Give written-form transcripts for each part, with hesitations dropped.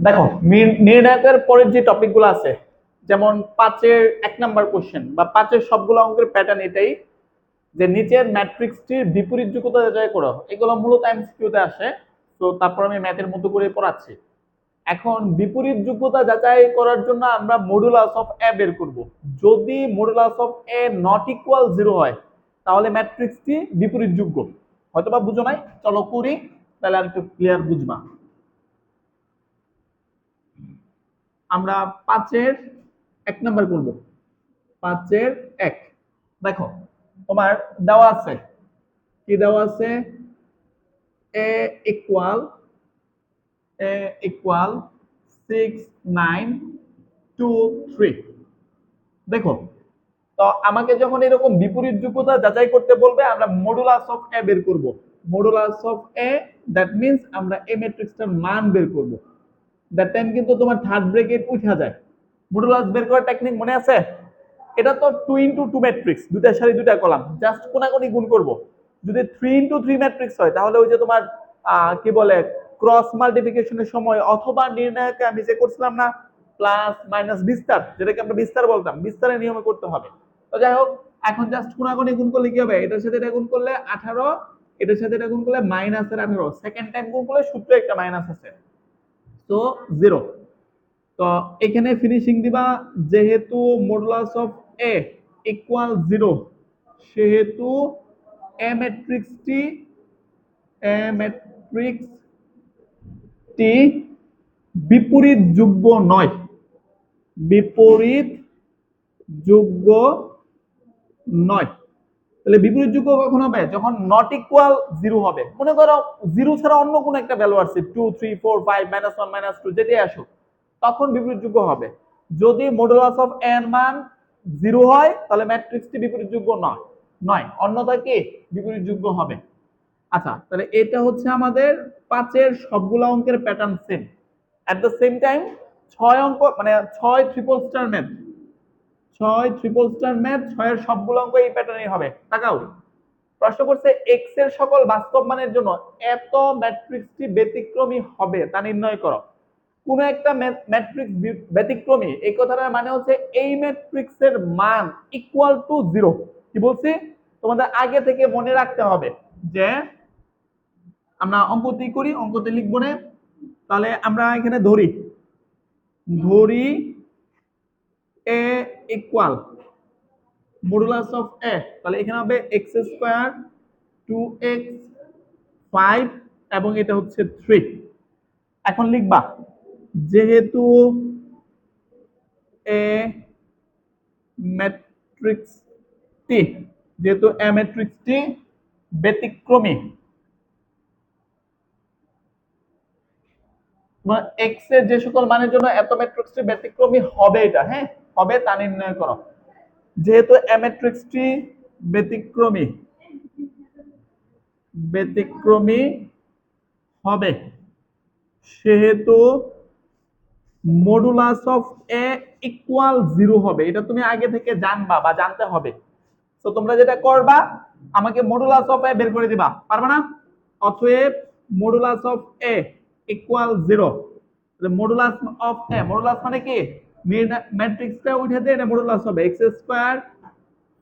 দেখো, নির্ণায়কের পরের যে টপিকগুলো আছে, যেমন 5-এর 1 নাম্বার কোশ্চেন বা 5-এর সবগুলো অঙ্কের প্যাটার্ন এটাই, যে নিচের ম্যাট্রিক্সটির বিপরীত যোগ্যতা যাচাই করো। এগুলো মূলত এমসিকিউতে আসে। তো তারপর আমি ম্যাথের মতো করে পড়াচ্ছি। এখন বিপরীত যোগ্যতা যাচাই করার জন্য আমরা মডুলাস অফ এ বের করব। যদি modulus of A not equal 0 হয়, তাহলে ম্যাট্রিক্সটি বিপরীত যোগ্য। হয়তোবা বুঝো নাই, চলো করি, তাহলে আর একটু ক্লিয়ার বুঝবা। আমরা 5-এর 1 নাম্বার করব। 5-এর 1 দেখো, তোমার দেওয়া আছে, কি দেওয়া আছে? এ ইকুয়াল 6 9 2 3। দেখো, তো আমাকে যখন এরকম বিপরীত যোগ্যতা যাচাই করতে বলবে, আমরা মডুলাস অফ এ বের করব। Modulus of A, that means আমরা এ ম্যাট্রিক্সটার মান বের করব। দ্যাট টাইম কিন্তু তোমার থার্ড ব্র্যাকেট উঠা যায়। মডুলাস বের করার টেকনিক মনে আছে? এটা তো 2 × 2 ম্যাট্রিক্স, দুইটা সারি দুইটা কলাম, জাস্ট কোনাকুনি গুণ করব। যদি 3 × 3 ম্যাট্রিক্স হয়, তাহলে ওই যে তোমার কি বলে, ক্রস মাল্টিপ্লিকেশনের সময় অথবা নির্ণায়কে আমি যে করছিলাম না, প্লাস মাইনাস বিস্তার, যেটাকে আমরা বিস্তার বলতাম, বিস্তারের নিয়মে করতে হবে। তো যাই হোক, এখন জাস্ট কোনাকুনি গুণ করলে কি হবে? এটার সাথে এটা গুণ করলে 18, এটার সাথে এটা গুণ করলে -18, সেকেন্ড টাইম গুণ করলে সূত্রে একটা মাইনাস আছে, তো 0। তো এখানে ফিনিশিং দিবা, যেহেতু মডুলাস অফ এ ইকুয়াল 0, সেহেতু এ ম্যাট্রিক্সটি বিপরীত যোগ্য নয়। বিপরীত যোগ্য নয়। তাহলে বিপরীত যোগ্য কখন হবে? যখন নট ইকুয়াল 0 হবে। মনে করো 0 ছাড়া অন্য কোনো একটা ভ্যালু আছে, 2 3 4 5 -1 -2 যেটাই আসুক, তখন বিপরীত যোগ্য হবে। যদি মডুলাস অফ এর মান 0 হয়, তাহলে ম্যাট্রিক্সটি বিপরীত যোগ্য নয় নয় অন্যথায় কি বিপরীত যোগ্য হবে। আচ্ছা, তাহলে এটা হচ্ছে আমাদের 5-এর সবগুলো অঙ্কের pattern same. At the same time 6 অঙ্ক মানে 6 ট্রিপল স্টার ম্যাথ, 6 এর সবগুলো অঙ্ক এই প্যাটার্নই হবে। তাকাও, প্রশ্ন করছে এক্স এর সকল বাস্তব মানের জন্য এত ম্যাট্রিক্সটি ব্যতিক্রমী হবে তা নির্ণয় করো। কোন একটা ম্যাট্রিক্স ব্যতিক্রমী, এই কথাটার মানে হচ্ছে এই ম্যাট্রিক্সের মান ইকুয়াল টু 0। কি বলছি? তোমাদের আগে থেকে মনে রাখতে হবে যে আমরা অঙ্কতে করি, অঙ্কতে লিখবো না। তাহলে আমরা এখানে ধরি এ ইকুয়াল মডুলাস অফ এ, তাহলে এখানে হবে x² 2x 5 এবং এটা হচ্ছে 3। এখন লিখবা, যেহেতু এ ম্যাট্রিক্সটি যেহেতু এ ম্যাট্রিক্সটি ব্যতিক্রমী, এক্স এর যে সকল মানের জন্য এত ম্যাট্রিক্সটি ব্যতিক্রমী হবে, এটা হ্যাঁ হবে তা নির্ণয় করো। যেহেতু এ ম্যাট্রিক্সটি ব্যতিক্রমী ব্যতিক্রমী হবে, সেহেতু মডুলাস অফ এ ইকুয়াল 0 হবে। এটা তুমি আগে থেকে জানবা বা জানতে হবে। তো তোমরা যেটা করবা, আমাকে মডুলাস অফ এ বের করে দিবা, পারবে না? অতএব মডুলাস অফ এ ইকুয়াল 0। তাহলে মডুলাস অফ এ, মডুলাস মানে কি? ম্যাট্রিক্সটা উঠে দিয়ে এটা মডুলাস হবে x²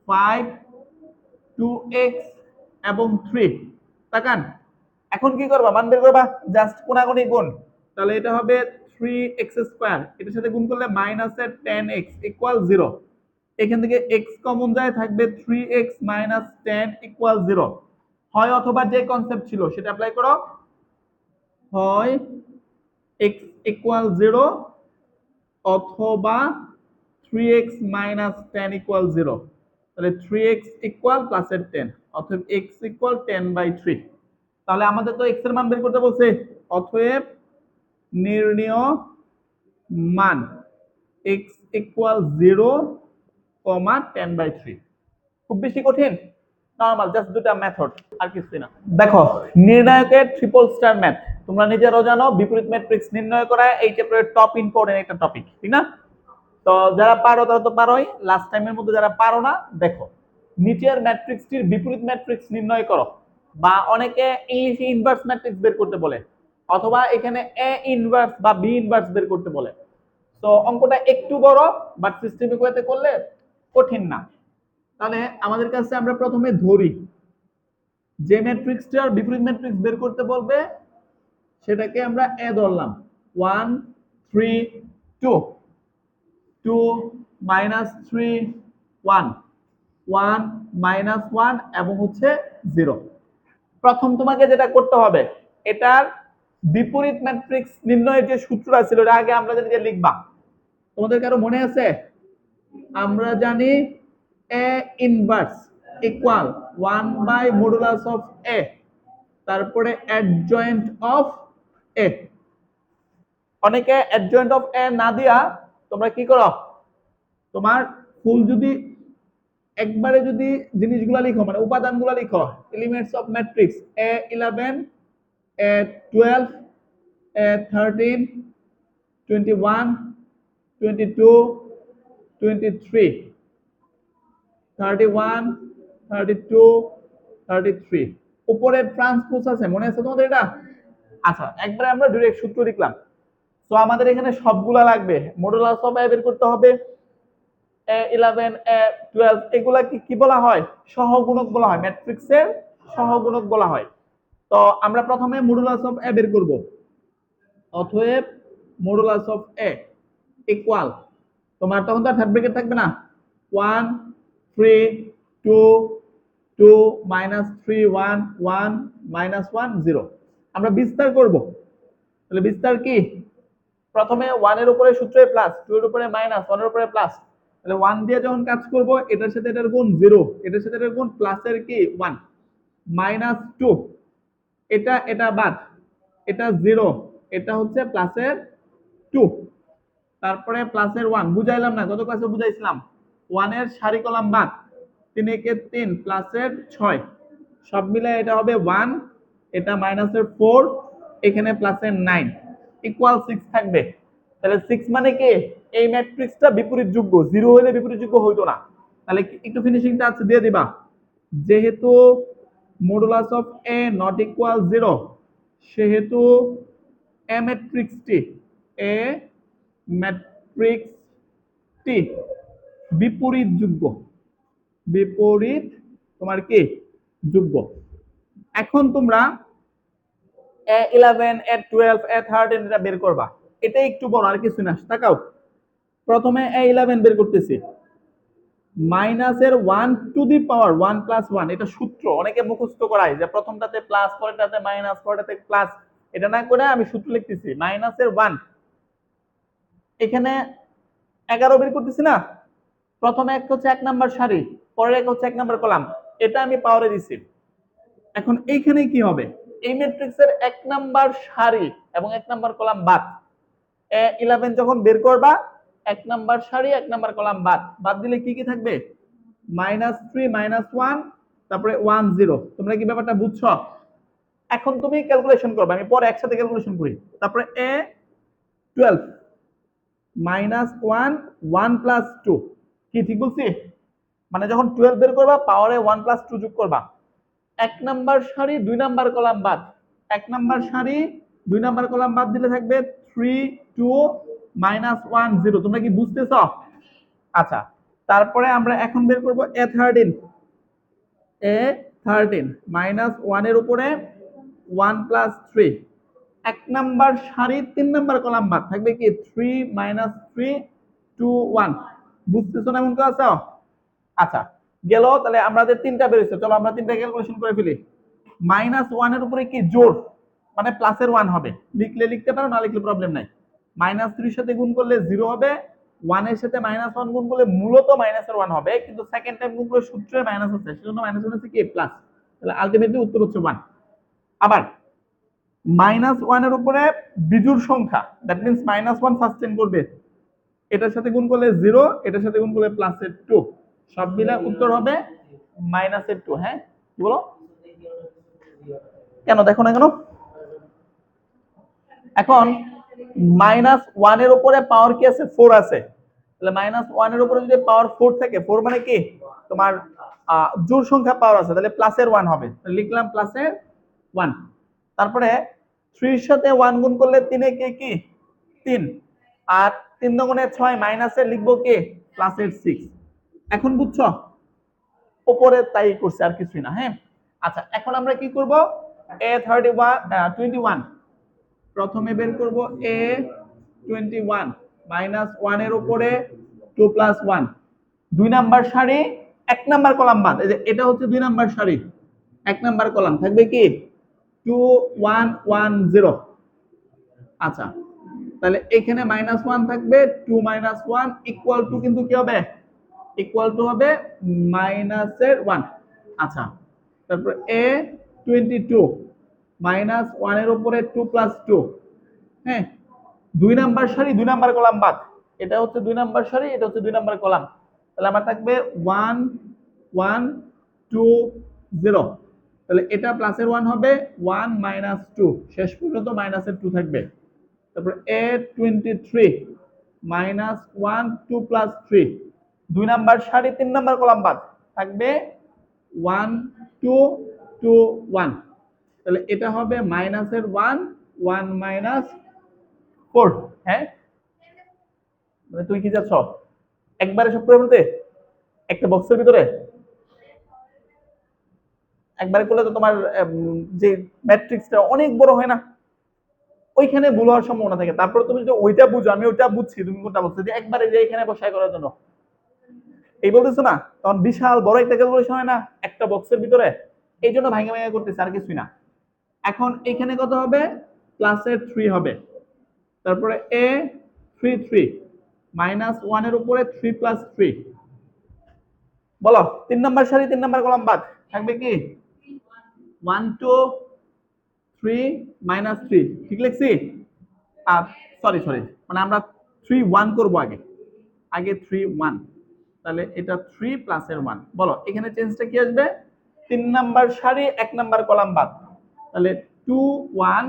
5 2x এবং 3। তাকান, এখন কি করবা? মান বের করবা, জাস্ট কোনাকুনি গুণ। তাহলে এটা হবে 3x², এটার সাথে গুণ করলে -10x ইকুয়াল 0। এখান থেকে x কমন যায়, থাকবে 3x - 10 ইকুয়াল 0। হয় অথবা যে কনসেপ্ট ছিল সেটা অ্যাপ্লাই করো, হয় x ইকুয়াল 0 অথবা 3x - 10 ইকুয়াল 0। তাহলে 3x ইকুয়াল প্লাসের 10, অতএব x ইকুয়াল 10/3। তাহলে আমাদের তো x এর মান বের করতে বলছে, অতএব নির্ণেয় মান x ইকুয়াল 0, 10/3। খুব বেশি কঠিন? নরমাল, জাস্ট দুটা মেথড, আর কিছু না। দেখো, নির্ণায়কের ট্রিপল স্টার ম্যাথ তোমরা নিজেরাও জানো, বিপরীত ম্যাট্রিক্স নির্ণয় করা এই চ্যাপ্টারের টপ ইম্পর্টেন্ট একটা টপিক, ঠিক না? তো যারা পারো তারা তো পারোই, লাস্ট টাইমের মধ্যে যারা পারো না, দেখো নিচের ম্যাট্রিক্সটির বিপরীত ম্যাট্রিক্স নির্ণয় করো, বা অনেকে ইংলিশে ইনভার্স ম্যাট্রিক্স বের করতে বলে। অথবা এখানে এ ইনভার্স বা বি ইনভার্স বের করতে বলে। তো অঙ্কটা একটু বড়, বাট সিস্টেমিক ওয়েতে করলে কঠিন না। তাহলে আমাদের কাছে আমরা প্রথমে ধরি যে ম্যাট্রিক্সটার বিপরীত ম্যাট্রিক্স বের করতে বলবে সেটাকে আমরা এ ধরলাম, 1 3 2, 2 -3 1, 1 -1 এবং হচ্ছে 0। প্রথম তোমাকে যেটা করতে হবে, এটার বিপরীত ম্যাট্রিক্স নির্ণয়ের যে সূত্রটা ছিল এটা আগে আমরা জানি যে লিখবা। তোমাদের কারো মনে আছে? আমরা জানি এ ইনভার্স ইকুয়াল 1/মডুলাস অফ এ, তারপরে অ্যাডজয়েন্ট অফ এ। অনেকে অ্যাডজয়েন্ট অফ এ না দিয়া তোমরা কি করো, তোমার ফুল যদি একবারে যদি জিনিসগুলো লিখো মানে উপাদানগুলো লিখো, elements of matrix A11 A12 A13 21 22 23 31 32 33, উপরে ট্রান্সপোজ আছে, মনে আছে তোমাদের এটা? আচ্ছা, একবারে আমরা ডাইরেক্ট সূত্র লিখলাম। তো আমাদের এখানে সবগুলা লাগবে, মডুলাস অফ এ বের করতে হবে। A11 A12 এগুলা কি বলা হয়? সহগুণক বলা হয়, ম্যাট্রিক্সের সহগুণক বলা হয়। তো আমরা প্রথমে মডুলাস অফ এ বের করব। অতএব মডুলাস অফ এ ইকুয়াল, তোমার তখন তো থার্ড ব্র্যাকেট থাকবে না, 1 3 2 2 -3 1 1 -1 0। আমরা বিস্তার করব। তাহলে বিস্তার কি? প্রথমে 1 এর উপরে সূত্রে প্লাস, 2 এর উপরে মাইনাস, 1 এর উপরে প্লাস। তাহলে 1 দিয়ে যখন কাজ করব, এটার সাথে এটার গুণ 0, এটার সাথে এটার গুণ প্লাসের কি 1 -2, এটা এটা বাদ, এটা 0, এটা হচ্ছে প্লাসের 2, তারপরে প্লাসের 1 বুঝাইলাম না, গত ক্লাসে বুঝাইছিলাম। 1 এর সারি কলাম বাদ, 3 একে 3 প্লাসের 6, সব মিলে এটা হবে 1, এটা মাইনাসের 4, এখানে প্লাসের 9 ইকুয়াল 6 থাকবে। তাহলে 6 মানে কি? এই ম্যাট্রিক্সটা বিপরীত যোগ্য, 0 হলে বিপরীত যোগ্য হইতো না। তাহলে একটু ফিনিশিং টাচ দিয়ে দিবা। যেহেতু modulus of A not equal 0, সেহেতু এ ম্যাট্রিক্সটি বিপরীত যোগ্য, বিপরীত তোমার কি যোগ্য। এখন তোমরা A11 A12 A13 এটা বের করবা। এটা একটু বড়, আর কিছু না। তাকাও, প্রথমে A11 বের করতেছি, মাইনাসের 1 টু দি পাওয়ার 1 + 1, এটা সূত্র অনেকে মুখস্থ করায় যে প্রথমটাতে প্লাস, পরেরটাতে মাইনাস, পরেরটাতে প্লাস। এটা না করে আমি সূত্র লিখতেছি, মাইনাসের 1, এখানে 11 বের করতেছি না, প্রথমে এক হচ্ছে 1 নাম্বার সারি, পরের এক হচ্ছে 1 নাম্বার কলাম, এটা আমি পাওয়ারে দিছি। এখন এইখানে কি হবে? এই ম্যাট্রিক্সের 1 নাম্বার সারি এবং 1 নাম্বার কলাম বাদ। A11 যখন বের করবা, 1 নাম্বার সারি 1 নাম্বার কলাম বাদ, বাদ দিলে কি কি থাকবে? -3 -1, তারপরে 1 0। তোমরা কি ব্যাপারটা বুঝছো? এখন তুমি ক্যালকুলেশন করবে, আমি পরে একসাথে ক্যালকুলেশন করি। তারপরে A12 -1 1 + 2, কি ঠিক বলছি? মানে যখন 12 বের করবা, পাওয়ারে 1 + 2 যোগ করবা। 1 নাম্বার সারি 2 নাম্বার কলাম বাদ, 1 নাম্বার সারি 2 নাম্বার কলাম বাদ দিলে থাকবে 3 2 -1 0। তোমরা কি বুঝতেছো? আচ্ছা, তারপরে আমরা এখন বের করব A13 -1 এর উপরে 1 + 3, 1 নাম্বার সারি 3 নাম্বার কলাম বাদ, থাকবে কি 3 -3 2 1। বুঝতেছো না? এমন তো আছো? আচ্ছা, গেল। তাহলে আমাদের তিনটা বেরিয়েছে, চলো আমরা তিনটা ক্যালকুলেশন করে ফেলি। -1 এর উপরে কি জোর, মানে প্লাসের 1 হবে, লিখলে লিখতে পারো, না লিখলে প্রবলেম নাই। -3 এর সাথে গুণ করলে 0 হবে, 1 এর সাথে -1 গুণ করলে মূলত মাইনাসের 1 হবে, কিন্তু সেকেন্ড টাইম গুণ করে সূত্রে মাইনাস আছে, সেজন্য -1 আছে কি প্লাস। তাহলে আলটিমেটলি উত্তর হচ্ছে 1। আবার -1 এর উপরে বিজোড় সংখ্যা, দ্যাট মিন্স -1 সাস্টেইন করবে, এটার সাথে গুণ করলে 0, এটার সাথে গুণ করলে প্লাসের 2, সব মিলে উত্তর হবে -2। হ্যাঁ, কি বলো? কেন দেখো না কেন? এখন -1 এর উপরে পাওয়ার কি আছে? 4 আছে। তাহলে -1 এর উপরে যদি পাওয়ার 4 থাকে, 4 মানে কি তোমার জোড় সংখ্যা পাওয়ার আছে, তাহলে প্লাসের 1 হবে। লিখলাম প্লাসের 1। তারপরে 3 এর সাথে 1 গুণ করলে 3 এ কে কি 3, আর 3 দুগুণে 6 মাইনাসে লিখবো কে প্লাসের 6। এখন বুঝছো? উপরে তাই করছে আর কিছুই না। হ্যাঁ, আচ্ছা এখন আমরা কি করব, a21 প্রথমে বের করব a21 মাইনাস 1 এর উপরে 2 প্লাস 1, 2 নাম্বার সারি 1 নাম্বার কলাম বাদ, এই যে এটা হচ্ছে 2 নাম্বার সারি 1 নাম্বার কলাম থাকবে কি 2 1 1 0। আচ্ছা তাহলে এখানে -1 থাকবে, 2 1 ইকুয়াল টু কিন্তু কি হবে, ইকুয়াল টু হবে মাইনাসের 1। আচ্ছা তারপর a22 -1 এর উপরে 2 প্লাস 2, হ্যাঁ 2 নাম্বার সারি 2 নাম্বার কলাম বাদ, এটা হচ্ছে 2 নাম্বার সারি এটা হচ্ছে 2 নাম্বার কলাম, তাহলে আমার থাকবে 1 1 2 0। তাহলে এটা প্লাসের 1 হবে 1 2, শেষ পর্যন্ত মাইনাসের 2 থাকবে। তারপর a23 -1 2 প্লাস 3, 2 নাম্বার সারি 3 নাম্বার কলাম বাদ, থাকবে 1 2 2 1। তাহলে এটা হবে মাইনাসের 1 1 4। হ্যাঁ মানে তুই কি যাচ্ছ একবারে সব করে বলতে একটা বক্সের ভিতরে একবারে করলে তো তোমার যে ম্যাট্রিক্সটা অনেক বড় হয় না, ওইখানে ভুল হওয়ার সম্ভাবনা থাকে। তারপর তুমি যদি ওইটা বুঝো, আমি ওইটা বুঝছি তুমি কোনটা বলছো, যে একবারে যে এখানে বসায় করার জন্য এই বলতেছো না, তখন বিশাল বড় একটা ক্যালকুলেশন হয় না একটা বক্সের ভিতরে, এই জন্য ভাঙে ভাঙে করতেছে আর কিছুই না। এখন এখানে কত হবে প্লাসের 3 হবে, তারপরে a33 -1 এর উপরে 3 প্লাস 3, বলো 3 নাম্বার সারি 3 নাম্বার কলাম বাদ, থাকবে কি 1 2 3 -3, ঠিক লিখছি? সরি সরি মানে আমরা 3 1 করব আগে, আগে 3 1, তাহলে এটা 3 প্লাসের 1। বলো এখানে চেঞ্জটা কি আসবে, 3 নাম্বার সারি 1 নাম্বার কলাম বাদ, তাহলে 2 1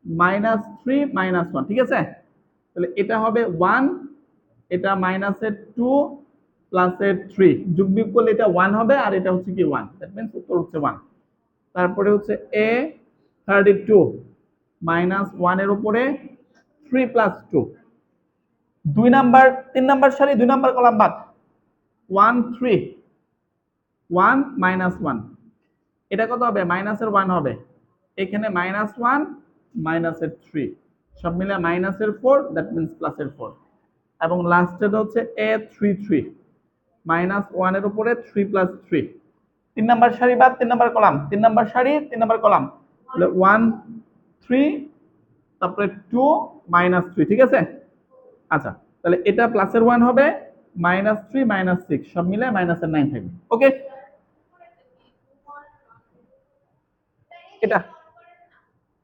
-3 -1, ঠিক আছে? তাহলে এটা হবে 1, এটা মাইনাসের 2 প্লাসের 3, যোগ বিয়োগ করলে এটা 1 হবে, আর এটা হচ্ছে কি 1, দ্যাট মিন্স উত্তর হচ্ছে 1। তারপরে হচ্ছে a32 -1 এর উপরে 3 প্লাস 2, 2 নাম্বার 3 নাম্বার সারি 2 নাম্বার কলাম বাদ, 1 3 1 -1, এটা কত হবে মাইনাসের 1 হবে, এখানে -1 মাইনাসের 3, সব মিলে মাইনাসের 4, দ্যাট মিন্স প্লাসের 4। এবং লাস্টেটা হচ্ছে a33 -1 এর উপরে 3 প্লাস 3, 3 নাম্বার সারি বাদ 3 নাম্বার কলাম, 3 নাম্বার সারি 3 নাম্বার কলাম, তাহলে 1 3 তারপরে 2 -3, ঠিক আছে? আচ্ছা তাহলে এটা প্লাসের 1 হবে, -3 -6 সব মিলে মাইনাসের 9 থাকবে। ওকে, এটা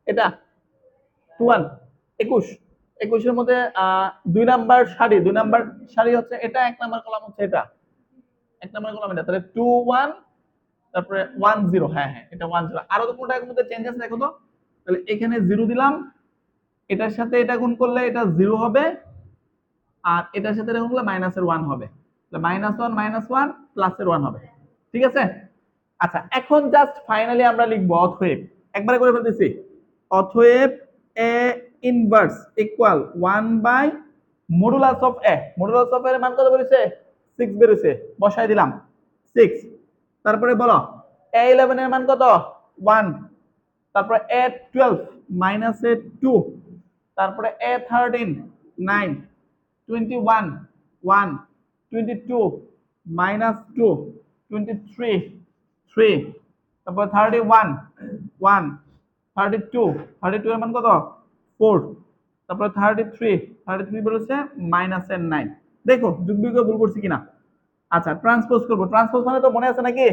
এটা 21 21 21 এর মধ্যে 2 নাম্বার সারি 2 নাম্বার সারি হচ্ছে এটা, 1 নাম্বার কলাম হচ্ছে এটা, 1 নাম্বার কলাম এটা, তাহলে 2 1 তারপরে 1 0। হ্যাঁ হ্যাঁ এটা 1 0। আরো তো কোনটার মধ্যে চেঞ্জ আছে দেখো তো, তাহলে এখানে 0 দিলাম, এটার সাথে এটা গুণ করলে এটা 0 হবে, আর এটার সাথে এটা গুণ করলে মাইনাসের 1 হবে, তাহলে -1 -1 প্লাসের 1 হবে, ঠিক আছে? আচ্ছা এখন জাস্ট ফাইনালি আমরা লিখবো অতএব, একবারে করে ফেলতেছি, অতএব a inverse equal 1 by modulus of a, modulus of a এর মান কত বেরিয়েছে 6 বেরিয়েছে, বসাই দিলাম 6। তারপরে বলো a11 এর মান কত 1, তারপরে a12 মাইনাস এ 2, তারপরে a13 9, 21 1, 22 minus 2, 23 3, তারপর 31 1, 32 32 এর মান কত 4, তারপর 33 বলেছে মাইনাসের 9। দেখো যোগ বিয়োগ ভুল করছি কিনা। আচ্ছা ট্রান্সপোজ করব, ট্রান্সপোজ মানে তো মনে আছে নাকি,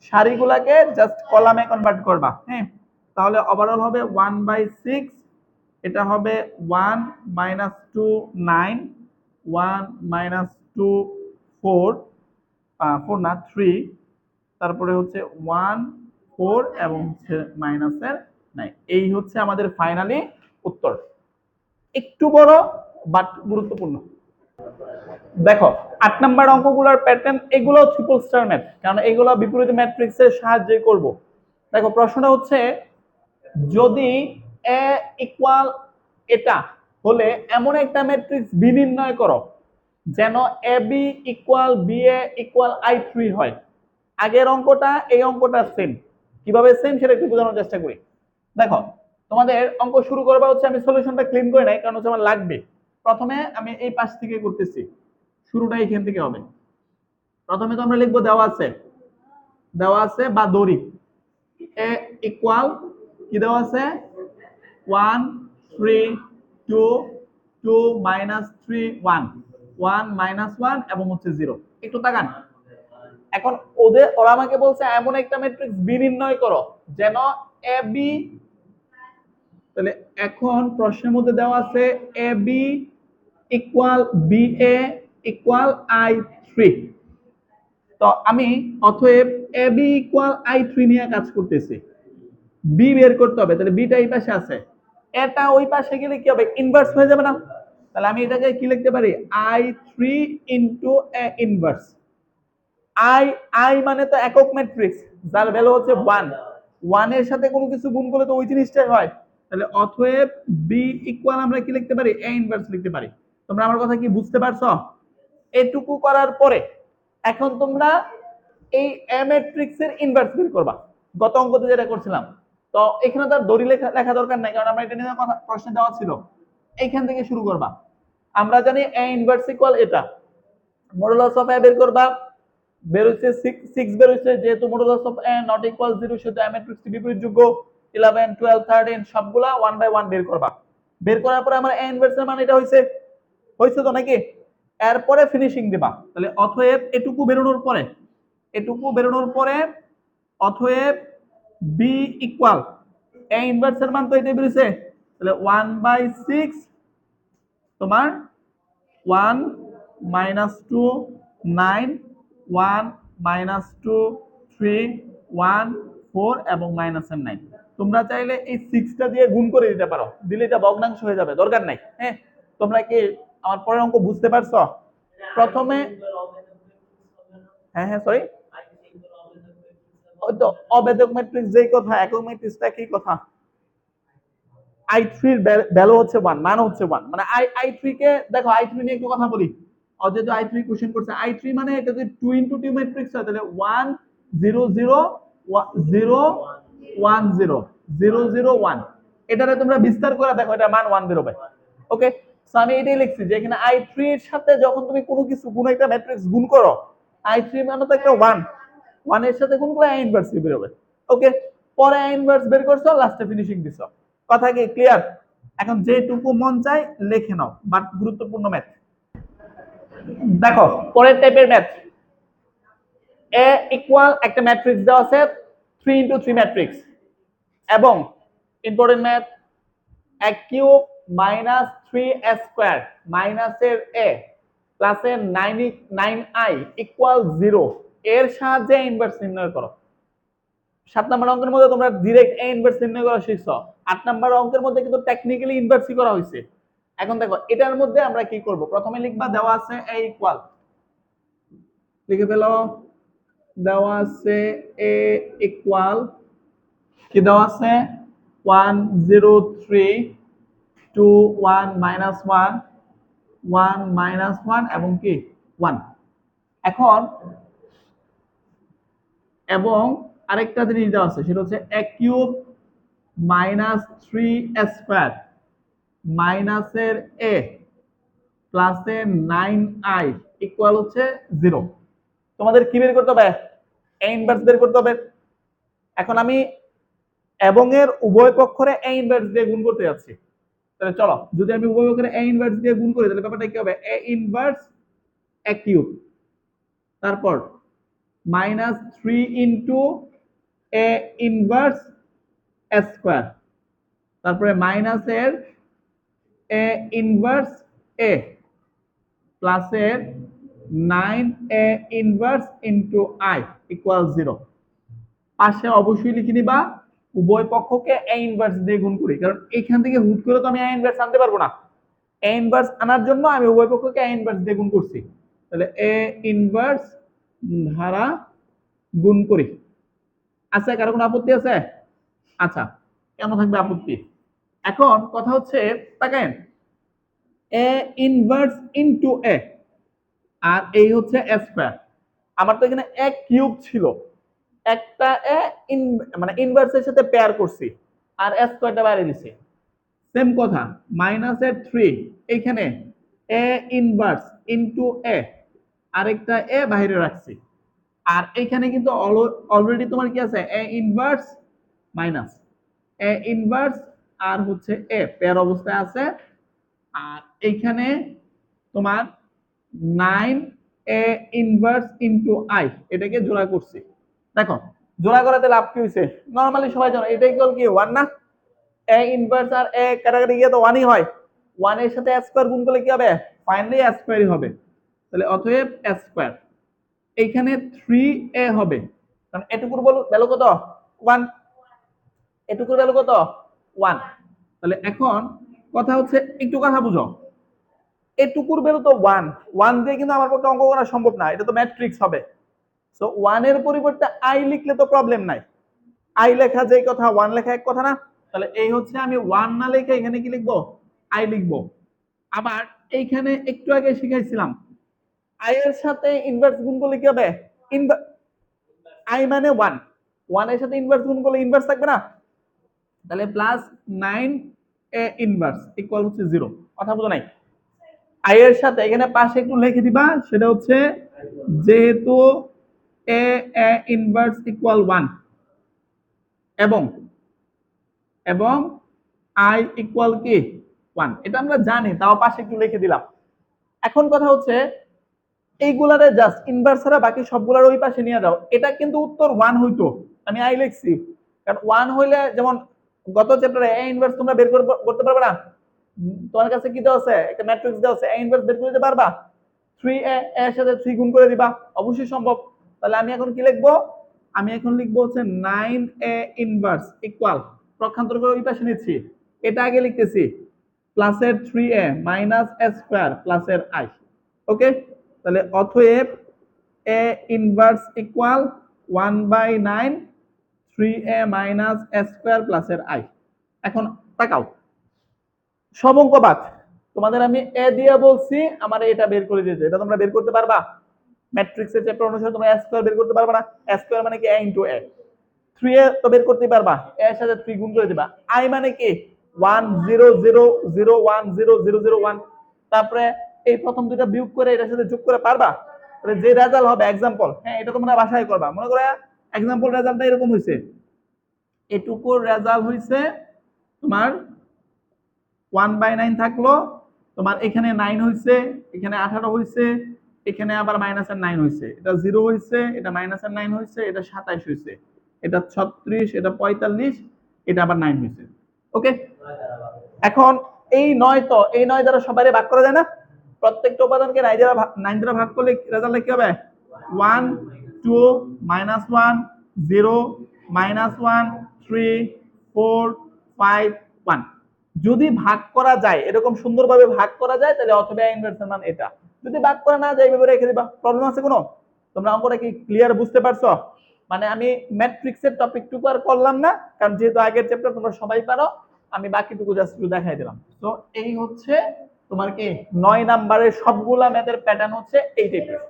সারিগুলোকে জাস্ট কলামে কনভার্ট করবা। হ্যাঁ তাহলে ওভারঅল হবে 1/6, এটা হবে 1 -2 9, 1 -2 4, 4 না 3, তারপরে হচ্ছে 1 4 এবং হচ্ছে মাইনাসের 9। এই হচ্ছে আমাদের ফাইনালি উত্তর, একটু বড় বাট গুরুত্বপূর্ণ। দেখো 8 নাম্বার অঙ্কগুলোর প্যাটার্ন, এগুলো ট্রিপল স্টার ম্যাথ, কারণ এগুলো বিপরীত ম্যাট্রিক্সের সাহায্যে করব। দেখো প্রশ্নটা হচ্ছে যদি এ ইকুয়াল এটা হলে এমন একটা ম্যাট্রিক্স বি নির্ণয় করো যেন A B equal B A equal I3 হয়। আগের অঙ্কটা এই অঙ্কটা সেম, কিভাবে সেম সেটা একটু বোঝানোর চেষ্টা করি। দেখো তোমাদের অঙ্ক শুরু করবা হচ্ছে, আমি সলিউশনটা ক্লিন করে নাই কারণ হচ্ছে আমার লাগবে। প্রথমে আমি এই পাশ থেকে করতেছি, শুরুটা এখান থেকে হবে। প্রথমে তো আমরা লিখবো দেওয়া আছে বা দড়ি এ ইকুয়াল কি দেওয়া আছে 1 3 2 2 -3 1 1 -1 এবং হচ্ছে 0। একটু তাকান, এখন ওরা আমাকে বলছে এমন একটা ম্যাট্রিক্স বি নির্ণয় করো যেন এ বি, তাহলে এখন প্রশ্নের মধ্যে দেওয়া আছে A B equal B A equal I3। তো আমি অতএব এ বি ইকুয়াল I3 নিয়ে কাজ করতেছি, বি বের করতে হবে। তাহলে বিটা এই পাশে আছে, এটা ওই পাশে গেলে কি হবে, ইনভার্স হয়ে যাবে না? তাহলে আমি এটাকে কি লিখতে পারি, I3 into A inverse. I মানে তো একক ম্যাট্রিক্স যার ভ্যালু হচ্ছে 1, 1 এর সাথে কোনো কিছু গুণ করলে তো ওই জিনিসটাই হয়। তাহলে অতএব বি ইকুয়াল আমরা কি লিখতে পারি, এ ইনভার্স লিখতে পারি। তোমরা আমার কথা কি বুঝতে পারছো? এটুকু করার পরে এখন তোমরা এই এ ম্যাট্রিক্স এর ইনভার্স বের করবা, গত অঙ্কতে যেটা করছিলাম। তো এখানে তো আর দড়ি লেখা দরকার নাই, কারণ আমরা এটা নিয়ে কথা প্রশ্ন দেওয়া ছিল। এইখান থেকে শুরু করবা। আমরা জানি এ ইনভার্স ইকুয়াল এটা, মডুলাস অফ এ বের করবা, বের হচ্ছে 6 বের হচ্ছে, যেহেতু modulus of A not equal 0 সেহেতু এ ম্যাট্রিক্সটি বিপরীতযোগ্য। 11 12 13 সবগুলা 1 বাই 1 বের করবা। বের করার পরে আমার এ ইনভার্স এর মান এটা হইছে তো নাকি? এরপরে ফিনিশিং দিবা। তাহলে অতএব এটুকু বেরোনোর পরে অতএব বি ইকুয়াল এ ইনভার্স এর মান তো এটা বেরিয়েছে, তাহলে 1/6 তোমার 1 -2 9 1 -2 3 1 4 এবং -9। তোমরা চাইলে এই 6টা দিয়ে গুণ করে দিতে পারো, দিলে এটা ভগ্নাংশ হয়ে যাবে, দরকার নাই। হ্যাঁ, তোমরা কি আমার পরের অঙ্ক বুঝতে পারছো? প্রথমে হ্যাঁ সরি, ওই তো অবেদক ম্যাট্রিক্স যেই কথা, একক ম্যাট্রিক্সটা কি কথা। I3 এর ভ্যালু হচ্ছে 1, মান হচ্ছে 1, মানে I3 কে দেখো, I3 নিয়ে একটু কথা বলি। যেহেতু I3 কোশ্চেন করছে, I3 মানে এটা যদি 2 * 2 ম্যাট্রিক্স হয় তাহলে 1 0 0 0 1 0 0 0 1। এটারে তোমরা বিস্তার করে দেখো, এটা মান 1 বেরোবে। ওকে, সো আমি এটাই লিখছি যে এখানে I3 এর সাথে যখন তুমি কোনো কিছু গুণ, একটা ম্যাট্রিক্স গুণ করো, I3 মানে তো একটা 1 এর সাথে গুণ করে A ইনভার্স বেরোবে। ওকে, পরে A ইনভার্স বের করছো, লাস্টে ফিনিশিং দিছো। কথা কি ক্লিয়ার? এখন যেটুকু মন চাই লিখে নাও, বাট গুরুত্বপূর্ণ ম্যাথ। দেখো পরের টাইপের ম্যাথ, এ ইকুয়াল একটা ম্যাট্রিক্স দেওয়া আছে 3 * 3 ম্যাট্রিক্স, এবং important math, a cube -3a² মাইনাসের a প্লাসের 9i ইকুয়াল 0 এর সাহায্যে ইনভার্স নির্ণয় করো। 7 নম্বর অঙ্কের মধ্যে তোমরা ডাইরেক্ট এ ইনভার্স নির্ণয় করা শিখছো, 8 নম্বর অঙ্কের মধ্যে কিন্তু টেকনিক্যালি ইনভার্সই করা হয়েছে। এখন দেখো এটার মধ্যে আমরা কি করব, প্রথমে লিখবা দেওয়া আছে এ ইকুয়াল, লিখে ফেলো, দেওয়া আছে এ ইকুয়াল কি দেওয়া আছে 1 0 3 2 1 -1 1 -1 এবং কি 1। এখন এবং আরেকটা জিনিস দেওয়া আছে, সেটা হচ্ছে a কিউব -3a² মাইনাসের a প্লাসের 9i ইকুয়াল হচ্ছে 0। তোমাদের কি বের করতে হবে, a ইনভার্স বের করতে হবে। এখন আমি এবং এর উভয় পক্ষরে a ইনভার্স দিয়ে গুণ করতে যাচ্ছি। তাহলে চলো, যদি আমি উভয় পক্ষরে a ইনভার্স দিয়ে গুণ করি তাহলে ব্যাপারটা কি হবে, a ইনভার্স a কিউব, তারপর -3 into a inverse a square, তারপরে মাইনাসের a ইনভার্স a প্লাসের 9a inverse into i equal 0। পাশে অবশ্যই লিখে নিবা উভয় পক্ষকে a ইনভার্স দিয়ে গুণ করি, কারণ এখান থেকে হুট করে তো আমি a ইনভার্স আনতে পারবো না। a ইনভার্স আনার জন্য আমি উভয় পক্ষকে a ইনভার্স দিয়ে গুণ করছি। তাহলে a ইনভার্স ধারা গুণ করি। আচ্ছা, কারো কোনো আপত্তি আছে? আচ্ছা, কেন থাকবে আপত্তি? এখন কথা হচ্ছে তাকান, এ ইনভার্স ইনটু এ আর এই হচ্ছে এ স্কয়ার। আমার তো এখানে এ কিউব ছিল, একটা এ মানে ইনভার্সের সাথে পেয়ার করছি আর এ স্কয়ারটা বাইরে দিছি। সেম কথা মাইনাস এ 3 এইখানে এ ইনভার্স ইনটু এ আরেকটা এ বাইরে রাখছি। আর এখানে কিন্তু অলরেডি তোমার কি আছে A inverse minus A inverse আর হচ্ছে এ পেয়ার অবস্থায় আছে। আর এইখানে তোমার 9 এ ইনভার্স ইনটু আই এটাকে জোড়া করছি। দেখো জোড়া করাতে লাভ কি হয়েছে, নরমালি সবাই জানো এটা ইকুয়াল কি 1 না, এ ইনভার্স আর এ কাটাকাটি গিয়ে তো 1ই হয়, 1 এর সাথে a স্কয়ার গুণ করলে কি হবে, ফাইনালি a স্কয়ারই হবে। তাহলে অতএব a স্কয়ার এইখানে 3a হবে, কারণ এটুকুর ভ্যালু কত 1, এটুকুর ভ্যালু কত 1। তাহলে এখন কথা হচ্ছে একটু কথা বুঝো, এটুকুর ভ্যালু তো 1, 1 দিয়ে কিন্তু আমার পক্ষে অঙ্ক করা সম্ভব না, এটা তো ম্যাট্রিক্স হবে। সো 1 এর পরিবর্তে i লিখলে তো প্রবলেম নাই, i লেখা যেই কথা 1 লেখা এক কথা না। তাহলে এই হচ্ছে আমি 1 না লিখে এখানে কি লিখবো i লিখবো। আবার এইখানে একটু আগে শিখাইছিলাম i এর সাথে ইনভার্স গুণ করলে কি হবে, i মানে 1, 1 এর সাথে ইনভার্স গুণ করলে ইনভার্স থাকবে না, তাহলে প্লাস 9 এ ইনভার্স ইকুয়াল হচ্ছে 0। কথা বুঝো নাই, i এর সাথে এখানে পাশে একটু লিখে দিবা, সেটা হচ্ছে যেহেতু এ ইনভার্স ইকুয়াল 1 এবং এবং i ইকুয়াল কি 1, এটা আমরা জানি, তাও পাশে একটু লিখে দিলাম। এখন কথা হচ্ছে এইগুলারে জাস্ট ইনভার্স ছাড়া বাকি সবগুলার ওই পাশে নিয়ে যাও, এটা কিন্তু উত্তর 1 হইতো, আমি i লিখছি কারণ 1 হইলে যেমন গত চ্যাপ্টারে এ ইনভার্স তোমরা বের করতে পারবে না, তোমার কাছে কি দেওয়া আছে একটা ম্যাট্রিক্স দেওয়া আছে, এ ইনভার্স বের করে দিতে পারবা, 3a এর সাথে 3 গুণ করে দিবা, অবশ্যই সম্ভব। তাহলে আমি এখন কি লিখবো, আমি এখন লিখবো হচ্ছে 9a ইনভার্স ইকুয়াল, পক্ষান্তর করে ওই পাশে নিচ্ছি, এটা আগে লিখতেছি প্লাসের 3a মাইনাস a স্কয়ার প্লাসের i। ওকে, তাহলে অতএব a inverse equal 1/9 3a minus a square প্লাসের i। এখন তাকাও সব অঙ্ক বাদ, তোমাদের আমি এ দিয়ে বলছি আমার এটা বের করে দিয়েছে, এটা তোমরা বের করতে পারবা, ম্যাট্রিক্সের চ্যাপ্টার অনুসারে তোমরা a স্কয়ার বের করতে পারবা না, a স্কয়ার মানে কি a ইনটু a, 3a তো বের করতে পারবা, a এর সাথে 3 গুণ করে দিবা, i মানে কি 1 0 0 0 1 0 0 0 1, তারপরে এই প্রথম দুটো বিয়োগ করে এটার সাথে যোগ করে পারবা, তাহলে যে রেজাল্ট হবে एग्जांपल, হ্যাঁ এটা তোমরা বাসায় করবা, মনে করো एग्जांपल রেজাল্টটা এরকম হইছে, এটুকুর রেজাল্ট হইছে তোমার 1/9 থাকলো, তোমার এখানে 9 হইছে, এখানে 18 হইছে, এখানে আবার মাইনাসের 9 হইছে, এটা 0 হইছে, এটা মাইনাসের 9 হইছে, এটা 27 হইছে, এটা 36, এটা 45, এটা আবার 9 হইছে। ওকে, এখন এই 9 তো এই 9 দ্বারা সবাইরে ভাগ করা যায় না, প্রত্যেকটা উপাদানকে 9 দ্বারা ভাগ করলে রেজাল্ট কি হবে 1 2 -1 0 -1 3 4 5 1। যদি ভাগ করা যায়, এরকম সুন্দরভাবে ভাগ করা যায়, তাহলে অথবা ইনভার্সের মান এটা, যদি ভাগ করা না যায় এইভাবে রেখে দিবা, প্রবলেম আছে কোনো? তোমরা অঙ্কটা কি ক্লিয়ার বুঝতে পারছো? মানে আমি ম্যাট্রিক্সের টপিকটুকু আর করলাম না, কারণ যেহেতু আগের চ্যাপ্টার তোমরা সবাই পারো, আমি বাকিটুকু জাস্ট একটু দেখাই দিলাম। তো এই হচ্ছে তোমার কি 9 নাম্বারের সবগুলা ম্যাথের প্যাটার্ন হচ্ছে এই টাইপের।